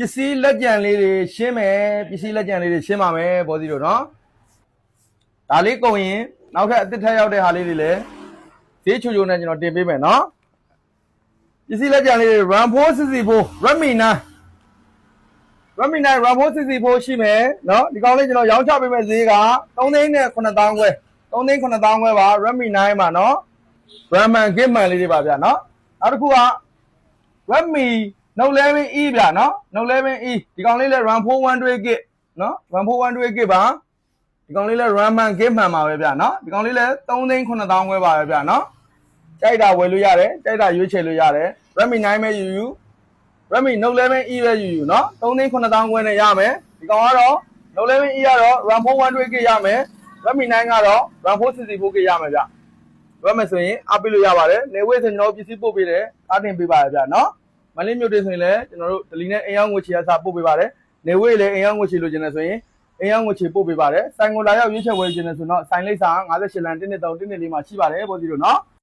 ပစ္စည်းလက်ကျန်လေးတွေရှင်းမယ်ပစ္စည်းလက်ကျန်လေးတွေရှင်းပါမယ်ဘောစီတို့နော်ဒါလေးကုန်ရင်နောက်ထပ်အသစ်ထပ်ရောက်တဲ့ဟာလေးတွေလည်းဈေးချိုချိုနဲ့ကျွန်တော်တင်ပေးမယ်နော်ပစ္စည်းလက်ကျန်လေးတွေ RAM 464 Redmi 9 Redmi 9 RAM 464ရှိမယ်နော်ဒီကောင်လေးကျွန်တော်ရောင်းချပေးမယ့်ဈေးက3သိန်းနဲ့9000ခွဲ3သိန်း9000ခွဲပါ Redmi 9ပါနော် RAM and Game Man လေးတွေပါဗျာနော်နောက်တစ်ခုက Redmi Note 11E ဗျာနော် Note 11E ဒီကောင်လေးလည်း RAM 412GB နော် RAM 412GB ပါဒီကောင်လေးလည်း RAM and Game Man ပါပဲဗျာနော်ဒီကောင်လေးလည်း3သိန်း9000ခွဲပါပဲဗျာနော်ကြိုက်တာဝယ်လို့ရတယ်ကြိုက်တာရွေးချယ်လို့ရတယ် Redmi 9ပဲယူ Redmi Note 11E ပဲယူနော်3သိန်း9000ခွဲနဲ့ရမယ်ဒီကောင်ကတော့ Note 11E ကတော့ RAM 412GB ရမယ် Redmi 9ကတော့ RAM 464GB ရမယ်ဗျဘယ်မှာဆိုရင်အပ်ပေးလို့ရပါတယ်နေဝေးဆိုကျွန်တော်ပစ္စည်းပို့ပေးတယ်အားတင်ပေးပါရဗျနော်မလေးမြို့တွေဆိုရင်လည်းကျွန်တော်တို့ဒလီနဲ့အိမ်ရောက်ငွေချေအစားပို့ပေးပါတယ်နေဝေးလည်းအိမ်ရောက်ငွေချေလို့ကျင်တယ်ဆိုရင်အိမ်ရောက်ငွေချေပို့ပေးပါတယ်ဆိုင်ကိုလာရောက်ရွေးချယ်ဝယ်ကျင်တယ်ဆိုတော့ဆိုင်လိပ်စာ58လမ်း113 114မှာရှိပါတယ်ဘောစီတို့နော်